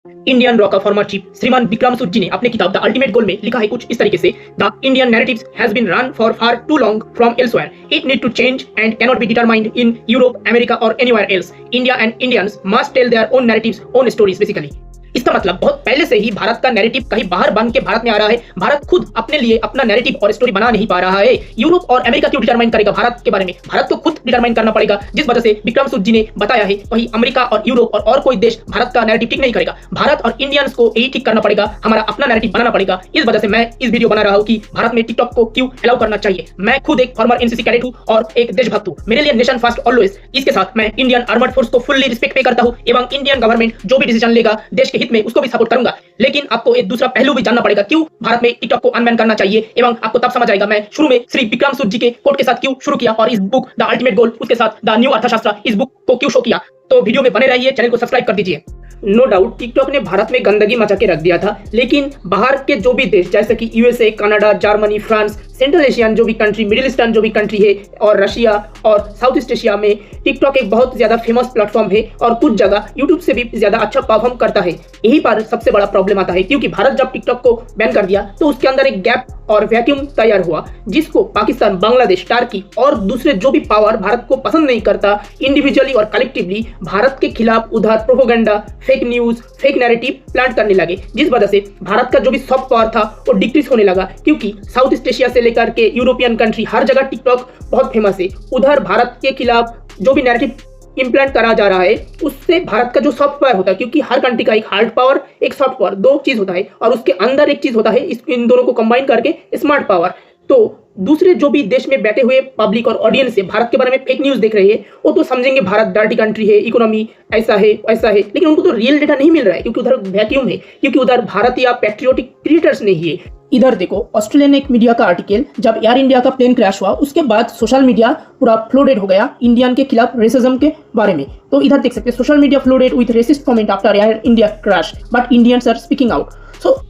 Indian raw का former chief श्रीमान विक्रम सूद जी ने अपने किताब द अल्टीमेट गोल में लिखा है कुछ इस तरीके से, the Indian narratives has been run for far too long from elsewhere, it need to change and cannot be determined in Europe, America और anywhere else. India and Indians must tell their own narratives, own stories basically. इसका मतलब बहुत पहले से ही भारत का narrative कहीं बाहर बन के भारत में आ रहा है। भारत खुद अपने लिए अपना नैरेटिव और स्टोरी बना नहीं पा रहा है। यूरोप और अमेरिका क्यों डिटरमाइन करेगा भारत के बारे में? भारत को खुद डिटरमाइन करना पड़ेगा। जिस वजह से विक्रम सूद जी ने बताया है वही अमेरिका और यूरोप और कोई देश भारत का नैरेटिव ठीक नहीं करेगा। भारत और इंडियंस को यही ठीक करना पड़ेगा, हमारा अपना नैरेटिव बनाना पड़ेगा। इस वजह से मैं इस वीडियो बना रहा हूँ कि भारत में टिकटॉक को क्यों अलाउ करना चाहिए। मैं खुद एक फॉर्मर एनसीसी कैडेट हूँ और एक देशभक्त हूँ। मेरे लिए नेशन फर्स्ट ऑलवेज। इसके साथ मैं इंडियन आर्मड फोर्स को फुल्ली रिस्पेक्ट पे करता हूँ एवं इंडियन गवर्नमेंट जो भी डिसीजन लेगा देश के हित में उसको भी सपोर्ट करूंगा। लेकिन आपको एक दूसरा पहलू भी जानना पड़ेगा, क्यों भारत में टिकटॉक को अनबैन करना चाहिए, एवं आपको तब समझ आएगा मैं शुरू में श्री विक्रम सूद जी के कोट के साथ क्यों शुरू किया और इस बुक द अल्टीमेट गोल उसके साथ द न्यू अर्थशास्त्र इस बुक को क्यों शो किया। तो वीडियो में बने रहिए, चैनल को सब्सक्राइब कर दीजिए। नो डाउट टिकटॉक ने भारत में गंदगी मचा के रख दिया था, लेकिन बाहर के जो भी देश जैसे कि USA, Canada, Germany, France, central Asian जो भी कंट्री, मिडिल ईस्टर्न जो भी कंट्री है और रशिया और साउथ ईस्ट एशिया में टिकटॉक एक बहुत ज्यादा फेमस प्लेटफॉर्म है और कुछ जगह यूट्यूब से भी ज्यादा अच्छा परफॉर्म करता है। यही पर सबसे बड़ा प्रॉब्लम आता है, क्योंकि भारत जब टिकटॉक को बैन कर दिया तो उसके अंदर एक गैप और वैक्यूम तैयार हुआ, जिसको पाकिस्तान, बांग्लादेश, टर्की और दूसरे जो भी पावर भारत को पसंद नहीं करता, इंडिविजुअली और कलेक्टिवली भारत के खिलाफ उधर propaganda, fake news, fake narrative plant करने लगे, जिस वजह से भारत का जो भी सॉफ्ट पावर था वो डिक्रीज होने लगा। क्योंकि साउथ ईस्ट एशिया से लेकर के यूरोपियन कंट्री हर जगह टिकटॉक बहुत फेमस है। उधर भारत के खिलाफ जो भी नैरेटिव इम्प्लांट करा जा रहा है उससे भारत का जो सॉफ्ट पावर होता है, क्योंकि हर कंट्री का एक हार्ड पावर एक सॉफ्ट पावर दो चीज होता है और उसके अंदर एक चीज होता है इन दोनों को कंबाइन करके स्मार्ट पावर। तो दूसरे जो भी देश में बैठे हुए पब्लिक और ऑडियंस है भारत के बारे में फेक न्यूज देख रही है, वो तो समझेंगे भारत डर्टी कंट्री है, इकोनॉमी ऐसा है वैसा है, लेकिन उनको तो रियल डेटा नहीं मिल रहा है क्योंकि उधर वैक्यूम है, क्योंकि उधर भारत या पैट्रियोटिक क्रिएटर्स नहीं है। इधर देखो, ऑस्ट्रेलियन एक मीडिया का आर्टिकल, जब एयर इंडिया का प्लेन क्रैश हुआ उसके बाद सोशल मीडिया पूरा फ्लोडेड हो गया इंडियन के खिलाफ रेसिज्म के बारे में। तो इधर देख सकते हैं, social media flooded with racist comment after Air India crash but Indians are speaking out. So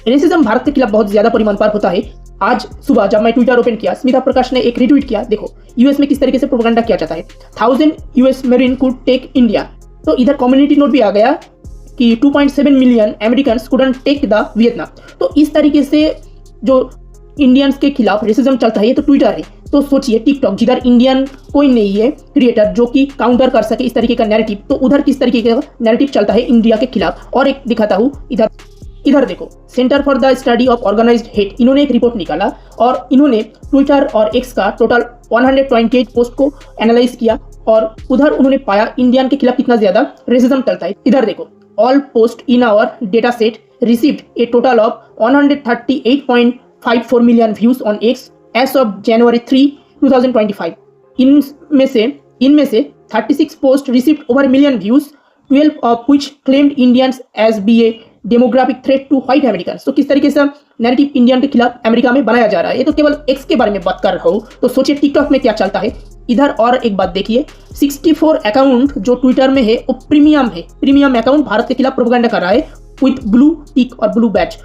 racism Bharat के खिलाफ बहुत ज्यादा परिमाण पर होता है। आज सुबह जब मैं ट्विटर ओपन किया, स्मिता प्रकाश ने एक रिट्वीट किया, देखो यूएस में किस तरीके से प्रोपेगेंडा किया जाता है, 1000 US marine could take India. तो इधर कम्युनिटी नोट भी आ गया कि 2.7 million Americans couldn't take the Vietnam. तो इस तरीके से जो इंडियंस के खिलाफ रेसिज्म चलता है ये तो ट्विटर है। तो सोचिए टिकटॉक जिधर इंडियन कोई नहीं है क्रिएटर जो कि काउंटर कर सके इस तरीके का नैरेटिव, तो उधर किस तरीके का नैरेटिव चलता है इंडिया के खिलाफ। और एक दिखाता हूँ, इधर देखो, centre for the study of organised hate, इन्होंने एक रिपोर्ट निकाला और इन्होंने ट्विटर और एक्स का टोटल 128 पोस्ट को एनालाइज किया और उधर उन्होंने पाया इंडियन के खिलाफ कितना ज्यादा रेसिज्म चलता है। इधर देखो, all post in our data set received a total of 138.54 million views on X as of January 3, 2025। इनमें से 36 post received over million views, 12 of which claimed Indians as be a demographic threat to white Americans. तो किस तरीके से narrative Indian के खिलाफ America में बनाया जा रहा है। ये तो केवल एक्स के बारे में बात कर रहा हूँ, तो सोचिए टिकटॉक में क्या चलता है। इधर और एक बात देखिए, 64 अकाउंट जो ट्विटर में है वो प्रीमियम है। प्रीमियम अकाउंट भारत के खिलाफ प्रोपेगेंडा कर रहा है विद ब्लू टिक और ब्लू बैच।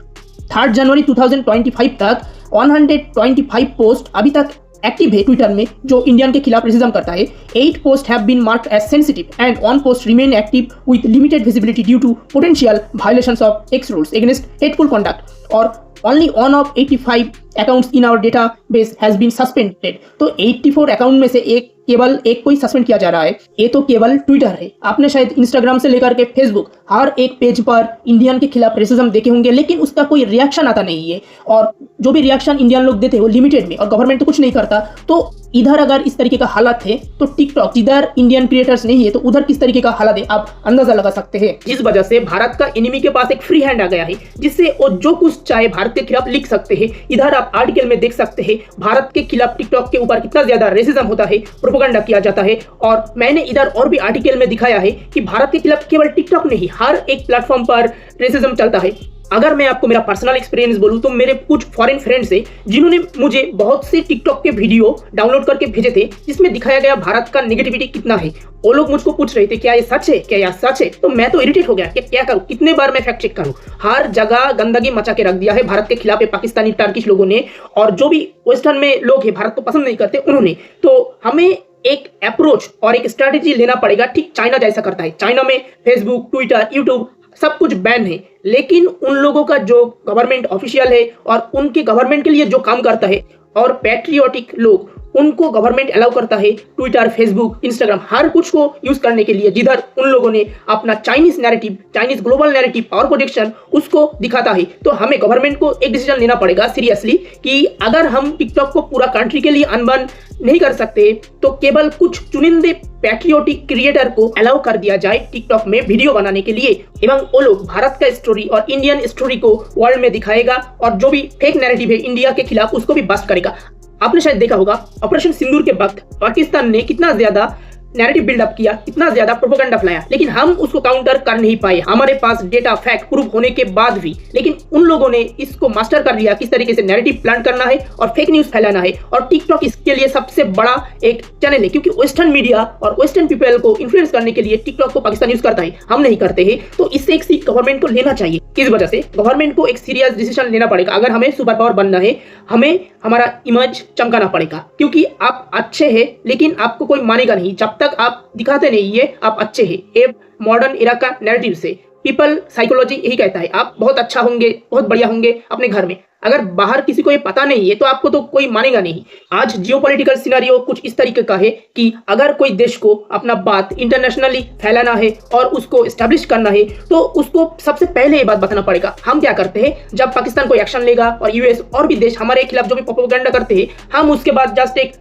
3 जनवरी 2025 तक 125 पोस्ट अभी तक एक्टिव है ट्विटर में जो इंडियन के खिलाफ रेसिज्म करता है। 8 post have been marked as sensitive and 1 post remain active with limited visibility due to potential violations of X rules against hateful conduct और only one of 85 accounts in our database has been suspended। तो 84 account में से केवल एक को ही suspend किया जा रहा है। ये तो केवल ट्विटर है। आपने शायद इंस्टाग्राम से लेकर के फेसबुक हर एक पेज पर इंडियन के खिलाफ रेसिज्म देखे होंगे, लेकिन उसका कोई रिएक्शन आता नहीं है और जो भी रिएक्शन इंडियन लोग देते हैं वो लिमिटेड में और गवर्नमेंट तो कुछ नहीं करता। तो इधर अगर इस तरीके का हालत है तो टिकटॉक जिधर इंडियन क्रिएटर्स नहीं है तो उधर किस तरीके का हालत है आप अंदाजा लगा सकते हैं। इस वजह से भारत का एनिमी के पास एक फ्री हैंड आ गया है, जिससे वो जो कुछ चाहे भारत के खिलाफ लिख सकते हैं। इधर आप आर्टिकल में देख सकते हैं भारत के खिलाफ टिकटॉक के ऊपर कितना ज्यादा रेसिज्म होता है, प्रोपेगेंडा किया जाता है। और मैंने इधर और भी आर्टिकल में दिखाया है कि भारत के खिलाफ केवल टिकटॉक नहीं हर एक प्लेटफॉर्म पर रेसिज्म चलता है। अगर मैं आपको मेरा पर्सनल एक्सपीरियंस बोलूं तो मेरे कुछ फॉरेन फ्रेंड्स हैं जिन्होंने मुझे बहुत से टिकटॉक के वीडियो डाउनलोड करके भेजे थे जिसमें दिखाया गया भारत का नेगेटिविटी कितना है। वो लोग मुझको पूछ रहे थे क्या ये सच है, क्या यह सच है। तो मैं तो इरिटेट हो गया कि क्या करूं, कितने बार मैं फैक्ट चेक करूं। हर जगह गंदगी मचा के रख दिया है भारत के खिलाफ पाकिस्तानी टर्किश लोगों ने, और जो भी वेस्टर्न में लोग हैं भारत को पसंद नहीं करते उन्होंने। तो हमें एक अप्रोच और एक स्ट्रेटेजी लेना पड़ेगा, ठीक चाइना जैसा करता है। चाइना में फेसबुक, ट्विटर, यूट्यूब सब कुछ बैन है, लेकिन उन लोगों का जो गवर्नमेंट ऑफिशियल है और उनके गवर्नमेंट के लिए जो काम करता है और पैट्रियोटिक लोग, उनको गवर्नमेंट अलाउ करता है ट्विटर, फेसबुक, इंस्टाग्राम हर कुछ को यूज करने के लिए, जिधर उन लोगों ने अपना Chinese narrative, Chinese global narrative, power projection उसको दिखाता है। तो हमें गवर्नमेंट को एक डिसीजन लेना पड़ेगा सीरियसली कि अगर हम टिकटॉक को पूरा कंट्री के लिए अनबन नहीं कर सकते तो केवल कुछ चुनिंदे पैट्रियोटिक क्रिएटर को अलाउ कर दिया जाए टिकटॉक में वीडियो बनाने के लिए, एवं वो लोग भारत का स्टोरी और इंडियन स्टोरी को वर्ल्ड में दिखाएगा और जो भी फेक नैरेटिव है इंडिया के खिलाफ उसको भी बस्ट करेगा। आपने शायद देखा होगा ऑपरेशन सिंदूर के वक्त पाकिस्तान ने कितना ज्यादा नैरेटिव बिल्डअप किया, कितना ज्यादा प्रोपेगेंडा फैलाया, लेकिन हम उसको काउंटर कर नहीं पाए, हमारे पास डेटा फैक्ट प्रूफ होने के बाद भी। लेकिन उन लोगों ने इसको मास्टर कर लिया किस तरीके से नैरेटिव प्लान करना है और फेक न्यूज फैलाना है, और टिकटॉक इसके लिए सबसे बड़ा एक चैनल है, क्योंकि वेस्टर्न मीडिया और वेस्टर्न पीपल को इन्फ्लुएंस करने के लिए टिकटॉक को पाकिस्तान यूज करता है, हम नहीं करते हैं। तो इससे एक सीख गवर्नमेंट को लेना चाहिए। इस वजह से गवर्नमेंट को एक सीरियस डिसीजन लेना पड़ेगा। अगर हमें सुपर पावर बनना है, हमें हमारा इमेज चमकाना पड़ेगा, क्योंकि आप अच्छे हैं लेकिन आपको कोई मानेगा नहीं जब तक आप दिखाते नहीं है आप अच्छे हैं। ये मॉडर्न एरा का नैरेटिव से पीपल साइकोलॉजी यही कहता है, आप बहुत अच्छा होंगे, बहुत बढ़िया होंगे अपने घर में, अगर बाहर किसी को ये पता नहीं है तो आपको तो कोई मानेगा नहीं। आज जियोपॉलिटिकल सिनेरियो कुछ इस तरीके का है कि अगर कोई देश को अपना बात इंटरनेशनली फैलाना है और उसको एस्टैब्लिश करना है तो उसको सबसे पहले ये बात बताना पड़ेगा। हम क्या करते हैं, जब पाकिस्तान कोई एक्शन लेगा और यूएस और भी देश हमारे खिलाफ जो भी प्रोपेगेंडा करते हैं, हम उसके बाद जस्ट एक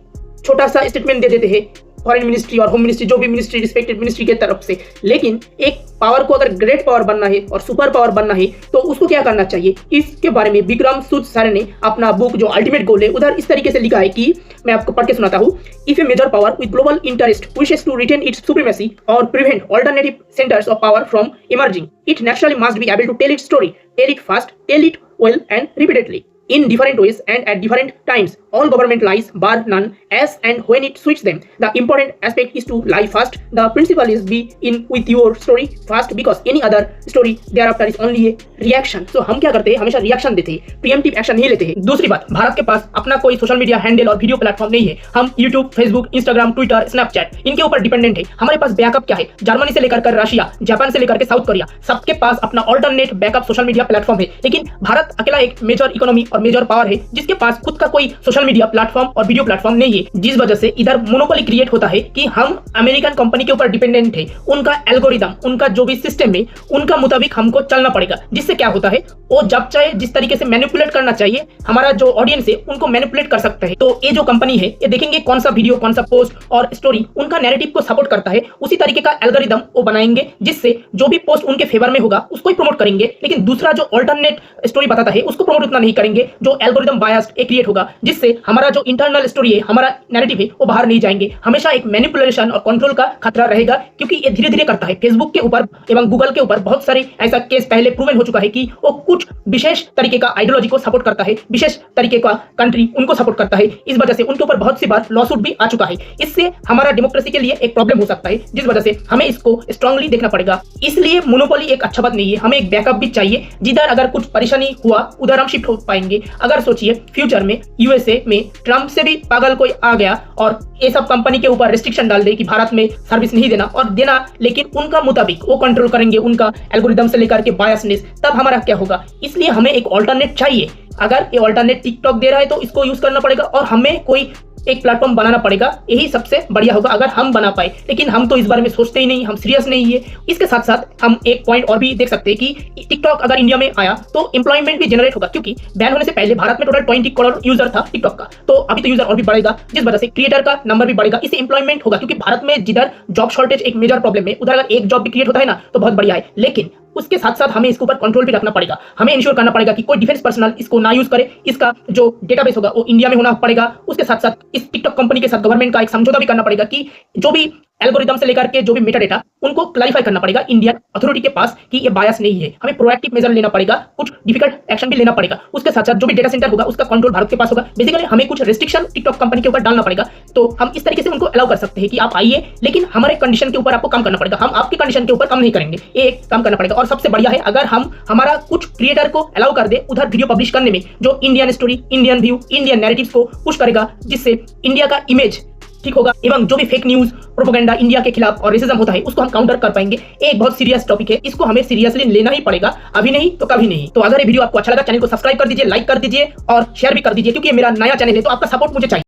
छोटा सा स्टेटमेंट दे देते हैं फॉरेन मिनिस्ट्री और होम मिनिस्ट्री, जो भी मिनिस्ट्री, रिस्पेक्टेड मिनिस्ट्री के तरफ से। लेकिन एक पावर को अगर ग्रेट पावर बनना है और सुपर पावर बनना है तो उसको क्या करना चाहिए, इसके बारे में विक्रम सूद सर ने अपना बुक जो अल्टीमेट गोल है उधर इस तरीके से लिखा है कि मैं आपको पढ़ के सुनाता हूँ। If a major power with global interest wishes to retain its supremacy और prevent alternative centres of power from emerging, it naturally must be able to tell its story, tell it fast, tell it well and repeatedly in different ways and at different times. All government lies bar none as and when it suits them. The important aspect is to lie fast. The principle is be in with your story fast because any other story thereafter is only a reaction. So हम क्या करते हैं, हमेशा reaction देते हैं, pre-emptive action नहीं लेते हैं। दूसरी बात, भारत के पास अपना कोई सोशल मीडिया हैंडल और वीडियो प्लेटफॉर्म नहीं है। हम YouTube, Facebook, Instagram, Twitter, Snapchat इनके ऊपर डिपेंडेंट है। हमारे पास बैकअप क्या है, जर्मनी से लेकर रशिया, जापान से लेकर के साउथ कोरिया, सबके पास अपना alternate backup social media platform है। लेकिन भारत अकेला एक मेजर इकोनॉमी और मेजर पावर है जिसके पास खुद का कोई सोशल मीडिया प्लेटफॉर्म और वीडियो प्लेटफॉर्म नहीं है, जिस वजह से इधर मोनोपोली क्रिएट होता है कि हम अमेरिकन कंपनी के ऊपर डिपेंडेंट है। उनका एल्गोरिदम, उनका जो भी सिस्टम है उनका मुताबिक हमको चलना पड़ेगा, जिससे क्या होता है वो जब चाहे जिस तरीके से मैनिपुलेट करना चाहिए हमारा जो ऑडियंस है उनको मैनिपुलेट कर सकता है। तो ये जो कंपनी है ये देखेंगे कौन सा वीडियो, कौन सा पोस्ट और स्टोरी उनका नैरेटिव को सपोर्ट करता है, उसी तरीके का एल्गोरिदम वो बनाएंगे, जिससे जो भी पोस्ट उनके फेवर में होगा उसको ही प्रमोट करेंगे। लेकिन दूसरा जो ऑल्टरनेट स्टोरी बताता है उसको प्रमोट उतना नहीं करेंगे, जो एल्गोरिदम बायस्ड क्रिएट होगा, जिससे हमारा जो इंटरनल स्टोरी है, हमारा नैरेटिव है वो बाहर नहीं जाएंगे। हमेशा एक मैनिपुलेशन और कंट्रोल का खतरा रहेगा, क्योंकि ये धीरे धीरे करता है। फेसबुक के ऊपर एवं गूगल के ऊपर बहुत सारे ऐसा केस पहले प्रूवन हो चुका है कि वो कुछ विशेष तरीके का आइडियोलॉजी को सपोर्ट करता है, विशेष तरीके का कंट्री उनको सपोर्ट करता है। इस वजह से उनके ऊपर बहुत सी बार लॉसूट भी आ चुका है। इससे हमारा डेमोक्रेसी के लिए एक प्रॉब्लम हो सकता है, जिस वजह से हमें इसको स्ट्रांगली देखना पड़ेगा। इसलिए मोनोपोली एक अच्छा बात नहीं है, हमें एक बैकअप भी चाहिए, जिधर अगर कुछ परेशानी हुआ उधर हम शिफ्ट हो पाएंगे। अगर सोचिए फ्यूचर में यूएसए में ट्रंप से भी पागल कोई आ गया और ये सब कंपनी के ऊपर रिस्ट्रिक्शन डाल दे कि भारत में सर्विस नहीं देना और देना, लेकिन उनका मुताबिक वो कंट्रोल करेंगे, उनका एल्गोरिदम से लेकर के बायसनेस, तब हमारा क्या होगा। इसलिए हमें एक ऑल्टरनेट चाहिए। अगर ये ऑल्टरनेट टिकटॉक दे रहा है तो इसको यूज करना पड़ेगा और हमें कोई एक प्लेटफॉर्म बनाना पड़ेगा, यही सबसे बढ़िया होगा अगर हम बना पाए। लेकिन हम तो इस बारे में सोचते ही नहीं, हम सीरियस नहीं है। इसके साथ साथ हम एक पॉइंट और भी देख सकते हैं कि टिकटॉक अगर इंडिया में आया तो एम्प्लॉयमेंट भी जनरेट होगा, क्योंकि बैन होने से पहले भारत में टोटल 20 करोड़ यूजर था टिकटॉक का, तो अभी तो यूजर और भी बढ़ेगा, जिस वजह से क्रिएटर का नंबर भी बढ़ेगा, इससे एम्प्लॉयमेंट होगा। क्योंकि भारत में जिधर जॉब शॉर्टेज एक मेजर प्रॉब्लम है, उधर अगर एक जॉब भी क्रिएट होता है ना तो बहुत बढ़िया है। लेकिन उसके साथ साथ हमें इसके ऊपर कंट्रोल भी रखना पड़ेगा। हमें इंश्योर करना पड़ेगा कि कोई डिफेंस पर्सनल इसको ना यूज करे, इसका जो डेटाबेस होगा वो इंडिया में होना पड़ेगा। उसके साथ साथ इस टिकटॉक कंपनी के साथ गवर्नमेंट का एक समझौता भी करना पड़ेगा कि जो भी एल्गोरिदम से लेकर के जो भी मेटा डेटा उनको क्लैरिफाई करना पड़ेगा इंडियन अथॉरिटी के पास कि ये बायस नहीं है। हमें प्रोएक्टिव मेजर लेना पड़ेगा, कुछ डिफिकल्ट एक्शन भी लेना पड़ेगा। उसके साथ साथ जो भी डेटा सेंटर होगा उसका कंट्रोल भारत के पास होगा। बेसिकली हमें कुछ रेस्ट्रिक्शन टिकटॉक कंपनी के ऊपर डालना पड़ेगा, तो हम इस तरीके से उनको अलाउ कर सकते हैं कि आप आइए, लेकिन हमारे कंडीशन के ऊपर आपको काम करना पड़ेगा। हम आपके कंडीशन के ऊपर काम नहीं करेंगे, ये एक काम करना पड़ेगा। और सबसे बढ़िया है अगर हम हमारा कुछ क्रिएटर को अलाउ कर दे उधर वीडियो पब्लिश करने में, जो Indian story, Indian view, Indian narratives को पुश करेगा, जिससे इंडिया का इमेज ठीक होगा, एवं जो भी फेक न्यूज, प्रोपेगेंडा इंडिया के खिलाफ और रेसिज्म होता है उसको हम काउंटर कर पाएंगे। एक बहुत सीरियस टॉपिक है, इसको हमें सीरियसली लेना ही पड़ेगा, अभी नहीं तो कभी नहीं। तो अगर ये वीडियो आपको अच्छा लगा, चैनल को सब्सक्राइब कर दीजिए, लाइक कर दीजिए और शेयर भी कर दीजिए, क्योंकि ये मेरा नया चैनल है तो आपका सपोर्ट मुझे चाहिए।